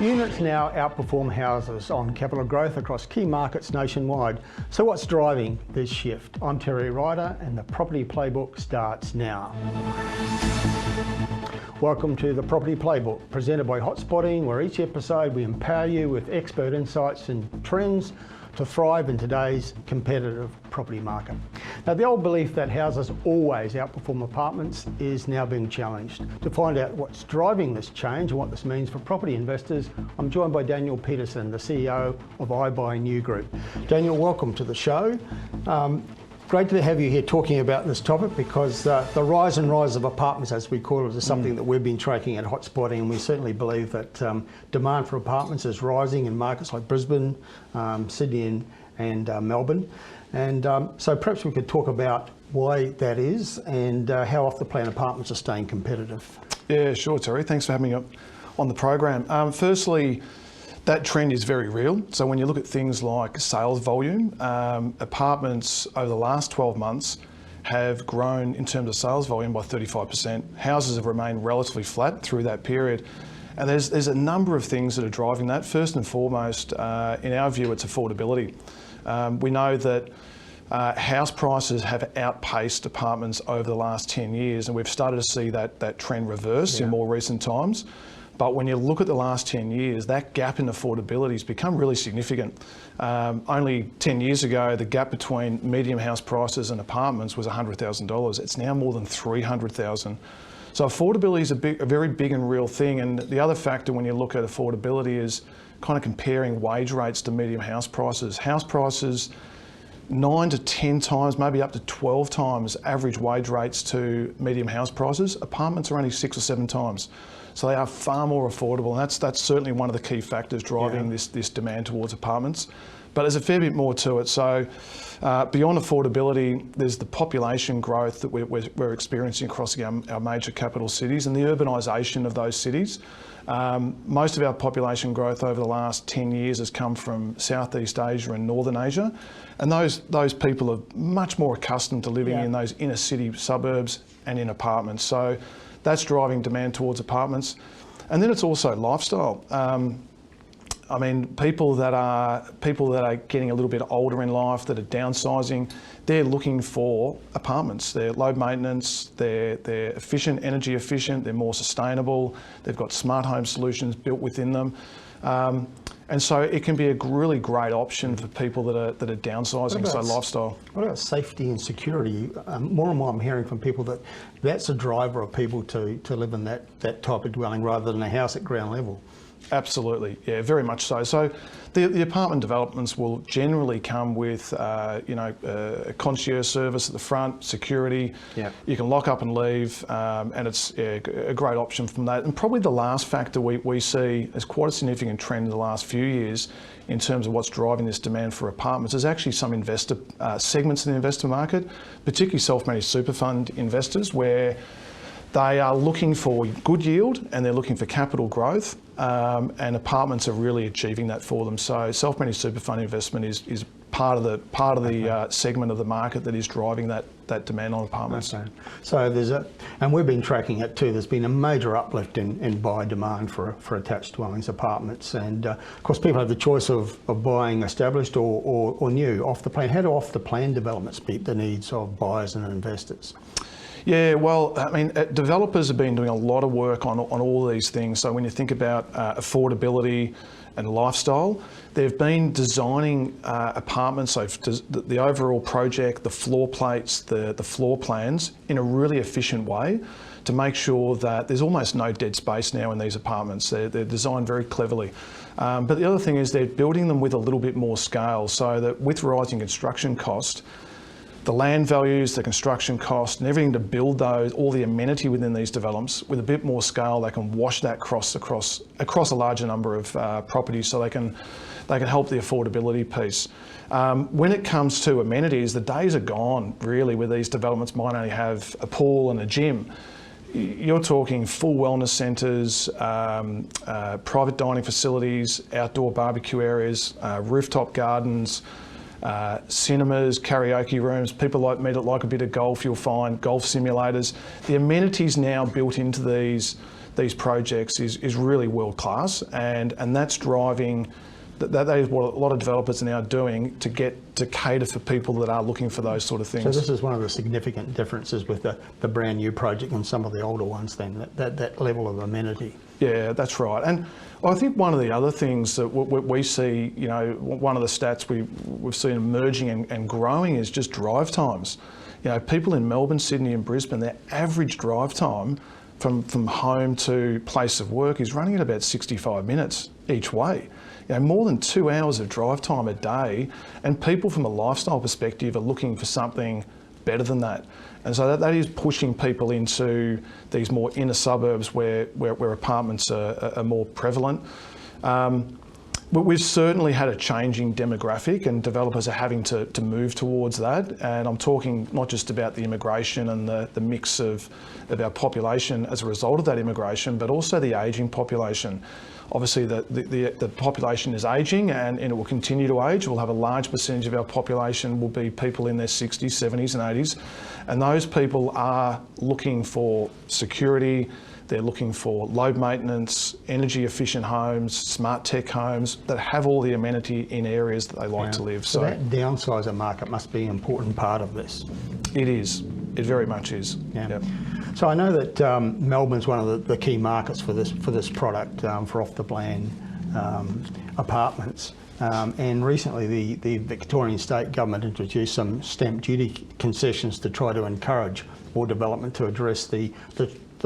Units now outperform houses on capital growth across key markets nationwide. So what's driving this shift? I'm Terry Ryder and the Property Playbook starts now. Welcome to the Property Playbook, presented by Hotspotting, where each episode we empower you with expert insights and trends to thrive in today's competitive property market. Now, the old belief that houses always outperform apartments is now being challenged. To find out what's driving this change and what this means for property investors, I'm joined by Daniel Peterson, the CEO of iBuyNew Group. Daniel, welcome to the show. Great to have you here talking about this topic, because the rise of apartments, as we call it, is something that we've been tracking at Hotspotting, and we certainly believe that demand for apartments is rising in markets like Brisbane, Sydney and Melbourne. And so perhaps we could talk about why that is and how off-the-plan apartments are staying competitive. Yeah, sure, Terry. Thanks for having me on the program. Firstly, that trend is very real. So when you look at things like sales volume, apartments over the last 12 months have grown in terms of sales volume by 35%. Houses have remained relatively flat through that period. And there's a number of things that are driving that. First and foremost, in our view, it's affordability. We know that house prices have outpaced apartments over the last 10 years, and we've started to see that trend reverse in more recent times. But when you look at the last 10 years, that gap in affordability has become really significant. Only 10 years ago, the gap between medium house prices and apartments was $100,000. It's now more than $300,000. So affordability is a very big and real thing. And the other factor when you look at affordability is kind of comparing wage rates to medium house prices. House prices, 9 to 10 times, maybe up to 12 times average wage rates to medium house prices. Apartments are only 6 or 7 times. So they are far more affordable, and that's certainly one of the key factors driving this demand towards apartments. But there's a fair bit more to it. So beyond affordability, there's the population growth that we're experiencing across our major capital cities and the urbanisation of those cities. Most of our population growth over the last 10 years has come from Southeast Asia and Northern Asia. And those people are much more accustomed to living in those inner city suburbs and in apartments. So that's driving demand towards apartments. And then it's also lifestyle. I mean, people that are getting a little bit older in life, that are downsizing, they're looking for apartments. They're low maintenance, they're efficient, energy efficient, they're more sustainable, they've got smart home solutions built within them. And so it can be a really great option for people that are downsizing, so lifestyle. What about safety and security? More and more I'm hearing from people that that's a driver of people to live in that type of dwelling rather than a house at ground level. Absolutely, yeah, very much so. So the apartment developments will generally come with, a concierge service at the front, security. Yeah. You can lock up and leave, and it's a great option from that. And probably the last factor we see as quite a significant trend in the last few years in terms of what's driving this demand for apartments is actually some investor segments in the investor market, particularly self-managed super fund investors, where they are looking for good yield and they're looking for capital growth, and apartments are really achieving that for them. So self-managed super fund investment is part of the segment of the market that is driving that demand on apartments. Okay. So and we've been tracking it too. There's been a major uplift in buyer demand for attached dwellings, apartments, and of course people have the choice of buying established or new off the plan. How do off the plan developments meet the needs of buyers and investors? Yeah, well, I mean, developers have been doing a lot of work on all these things. So when you think about affordability and lifestyle, they've been designing apartments, so the overall project, the floor plates, the floor plans in a really efficient way to make sure that there's almost no dead space now in these apartments. They're designed very cleverly. But the other thing is they're building them with a little bit more scale, so that with rising construction cost, the land values, the construction cost, and everything to build those, all the amenity within these developments, with a bit more scale, they can wash that across a larger number of properties, so they can help the affordability piece. When it comes to amenities, the days are gone really where these developments might only have a pool and a gym. You're talking full wellness centres, private dining facilities, outdoor barbecue areas, rooftop gardens, cinemas, karaoke rooms. People like a bit of golf. You'll find golf simulators. The amenities now built into these these projects is really world class, and that's driving. That is what a lot of developers are now doing to cater for people that are looking for those sort of things. So this is one of the significant differences with the brand new project and some of the older ones then, that level of amenity. Yeah, that's right. And I think one of the other things that we see, you know, one of the stats we've seen emerging and growing is just drive times. You know, people in Melbourne, Sydney and Brisbane, their average drive time from home to place of work is running at about 65 minutes each way. You know, more than 2 hours of drive time a day, and people from a lifestyle perspective are looking for something better than that. And so that is pushing people into these more inner suburbs where apartments are more prevalent. But we've certainly had a changing demographic, and developers are having to move towards that. And I'm talking not just about the immigration and the mix of our population as a result of that immigration, but also the ageing population. Obviously, the population is ageing, and it will continue to age. We'll have a large percentage of our population will be people in their 60s, 70s and 80s. And those people are looking for security. They're looking for low maintenance, energy efficient homes, smart tech homes that have all the amenity in areas that they like to live. So that downsizer market must be an important part of this. It is. It very much is. Yeah. Yep. So I know that Melbourne's one of the key markets for this product, for off the plan apartments. And recently the Victorian state government introduced some stamp duty concessions to try to encourage more development to address the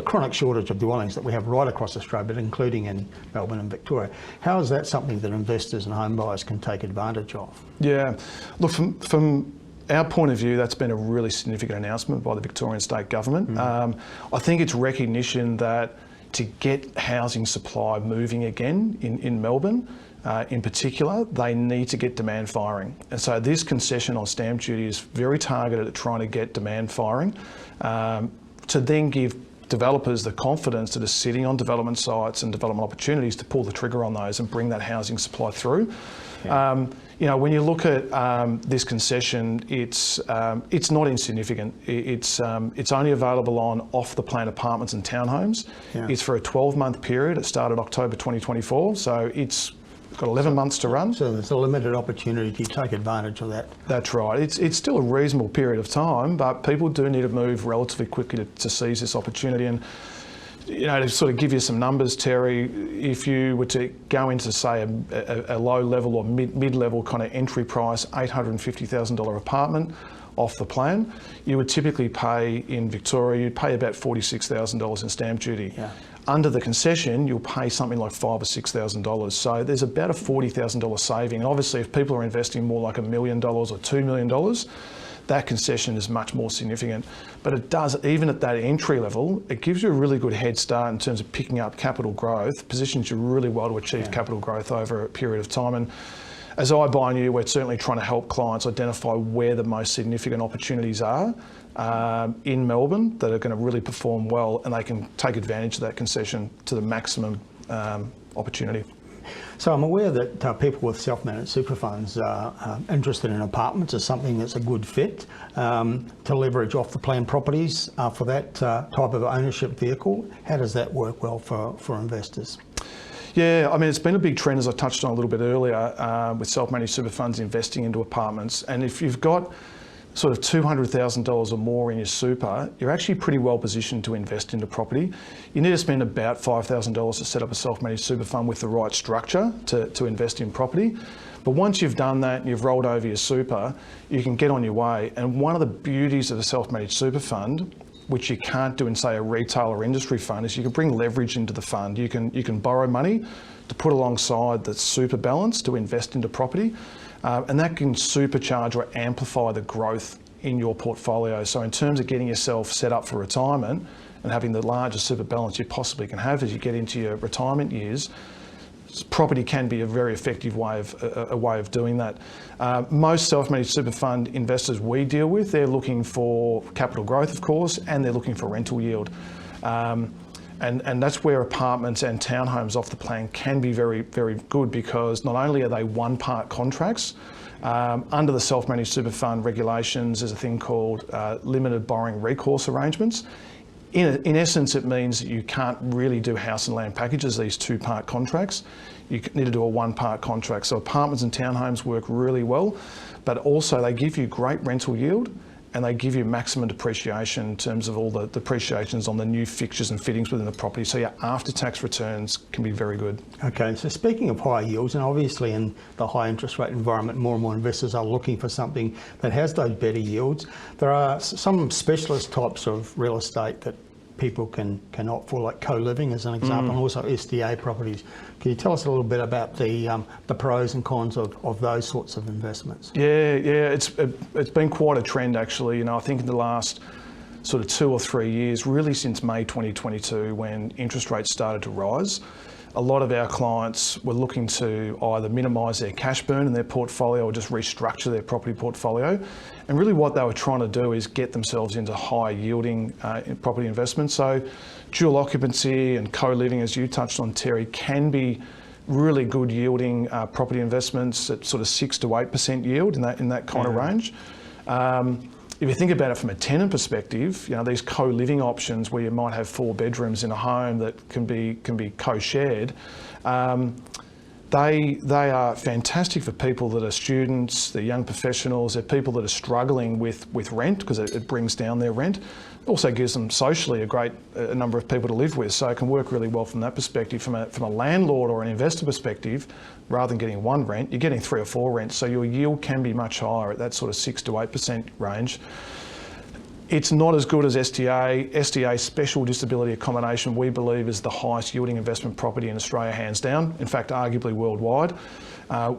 chronic shortage of dwellings that we have right across Australia, but including in Melbourne and Victoria. How is that something that investors and home buyers can take advantage of? Yeah, look, from our point of view, that's been a really significant announcement by the Victorian state government. I think it's recognition that to get housing supply moving again in Melbourne, in particular, they need to get demand firing. And so this concession on stamp duty is very targeted at trying to get demand firing, to then give developers the confidence that are sitting on development sites and development opportunities to pull the trigger on those and bring that housing supply through. Yeah. You know, when you look at this concession, it's not insignificant. It's only available on off-the-plan apartments and townhomes. Yeah. It's for a 12-month period. It started October 2024, so it's got 11 months to run. So there's a limited opportunity to take advantage of that. That's right. It's still a reasonable period of time, but people do need to move relatively quickly to seize this opportunity. And you know, to sort of give you some numbers, Terry, if you were to go into, say, a low level or mid-level kind of entry price, $850,000 apartment off the plan, you would typically pay in Victoria, you'd pay about $46,000 in stamp duty. Yeah. Under the concession, you'll pay something like $5,000 or $6,000. So there's about a $40,000 saving. And obviously, if people are investing more like $1 million or $2 million, that concession is much more significant. But it does, even at that entry level, it gives you a really good head start in terms of picking up capital growth, positions you really well to achieve capital growth over a period of time. And as iBuyNew, we're certainly trying to help clients identify where the most significant opportunities are in Melbourne that are going to really perform well, and they can take advantage of that concession to the maximum opportunity. So I'm aware that people with self-managed super funds are interested in apartments as something that's a good fit to leverage off the plan properties for that type of ownership vehicle. How does that work well for investors? Yeah, I mean, it's been a big trend, as I touched on a little bit earlier, with self-managed super funds investing into apartments. And if you've got sort of $200,000 or more in your super, you're actually pretty well positioned to invest into property. You need to spend about $5,000 to set up a self-managed super fund with the right structure to invest in property. But once you've done that and you've rolled over your super, you can get on your way. And one of the beauties of a self-managed super fund, which you can't do in, say, a retail or industry fund, is you can bring leverage into the fund. You can borrow money to put alongside the super balance to invest into property. And that can supercharge or amplify the growth in your portfolio. So in terms of getting yourself set up for retirement and having the largest super balance you possibly can have as you get into your retirement years, property can be a very effective way of doing that. Most self-managed super fund investors we deal with, they're looking for capital growth, of course, and they're looking for rental yield. And that's where apartments and townhomes off the plan can be very, very good, because not only are they one-part contracts, under the self-managed super fund regulations, there's a thing called limited borrowing recourse arrangements. In essence, it means that you can't really do house and land packages, these two-part contracts. You need to do a one-part contract. So apartments and townhomes work really well, but also they give you great rental yield and they give you maximum depreciation in terms of all the depreciations on the new fixtures and fittings within the property. So your after-tax returns can be very good. Okay, so speaking of high yields, and obviously in the high interest rate environment, more and more investors are looking for something that has those better yields. There are some specialist types of real estate that people can opt for, like co-living as an example, and also SDA properties. Can you tell us a little bit about the pros and cons of those sorts of investments? Yeah, it's been quite a trend actually. You know, I think in the last sort of 2 or 3 years, really since May 2022, when interest rates started to rise, a lot of our clients were looking to either minimise their cash burn in their portfolio or just restructure their property portfolio. And really what they were trying to do is get themselves into high yielding property investments. So dual occupancy and co-living, as you touched on, Terry, can be really good yielding property investments at sort of 6 to 8% yield in that kind of range. If you think about it from a tenant perspective, you know, these co-living options where you might have 4 bedrooms in a home that can be co-shared, they are fantastic for people that are students, they're young professionals, they're people that are struggling with rent because it brings down their rent. It also gives them socially a number of people to live with, so it can work really well from that perspective. From a landlord or an investor perspective, rather than getting 1 rent, you're getting 3 or 4 rents, so your yield can be much higher at that sort of 6 to 8% range. It's not as good as SDA. SDA, special disability accommodation, we believe is the highest yielding investment property in Australia, hands down. In fact, arguably worldwide,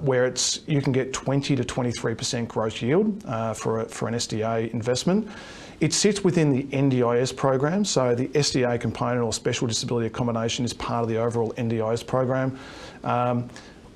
where you can get 20 to 23% gross yield for an SDA investment. It sits within the NDIS program, so the SDA component or special disability accommodation is part of the overall NDIS program.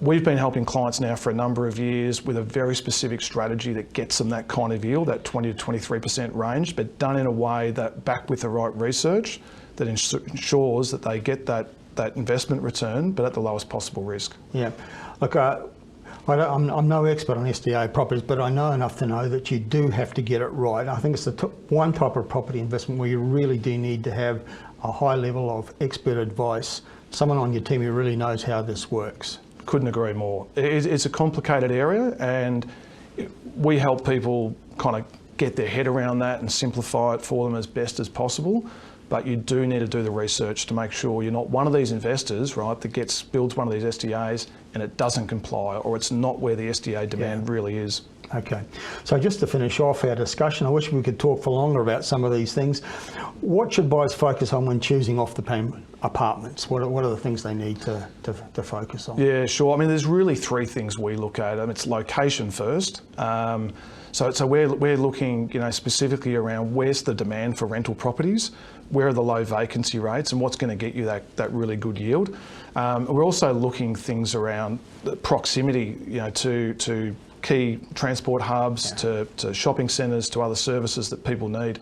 We've been helping clients now for a number of years with a very specific strategy that gets them that kind of yield, that 20 to 23% range, but done in a way that backed with the right research that ensures that they get that investment return, but at the lowest possible risk. Yeah, look, I'm no expert on SDA properties, but I know enough to know that you do have to get it right. I think it's the one type of property investment where you really do need to have a high level of expert advice, someone on your team who really knows how this works. Couldn't agree more. It's a complicated area, and we help people kind of get their head around that and simplify it for them as best as possible. But you do need to do the research to make sure you're not one of these investors, right, that builds one of these SDAs and it doesn't comply, or it's not where the SDA demand really is. Okay, so just to finish off our discussion, I wish we could talk for longer about some of these things. What should buyers focus on when choosing off-the-payment apartments? What are the things they need to focus on? Yeah, sure. I mean, there's really 3 things we look at. It's location first. So we're looking, you know, specifically around where's the demand for rental properties, where are the low vacancy rates, and what's going to get you that really good yield. We're also looking things around the proximity, you know, to key transport hubs, to shopping centres, to other services that people need.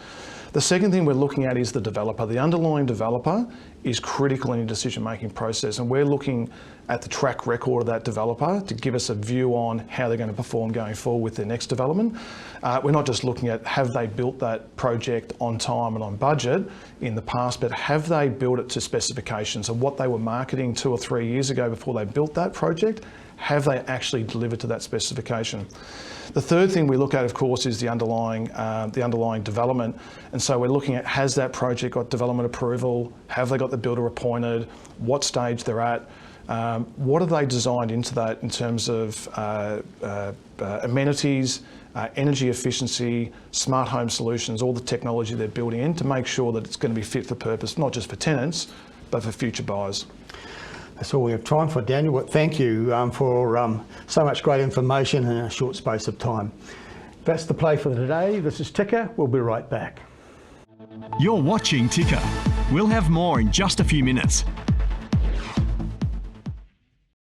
The second thing we're looking at is the developer. The underlying developer is critical in your decision-making process, and we're looking at the track record of that developer to give us a view on how they're going to perform going forward with their next development. We're not just looking at have they built that project on time and on budget in the past, but have they built it to specifications of what they were marketing 2 or 3 years ago before they built that project. Have they actually delivered to that specification? The third thing we look at, of course, is the underlying development. And so we're looking at, has that project got development approval? Have they got the builder appointed? What stage they're at? What have they designed into that in terms of amenities, energy efficiency, smart home solutions, all the technology they're building in to make sure that it's going to be fit for purpose, not just for tenants, but for future buyers. That's all we have time for, Daniel. But thank you for so much great information in a short space of time. That's the play for today. This is Ticker. We'll be right back. You're watching Ticker. We'll have more in just a few minutes.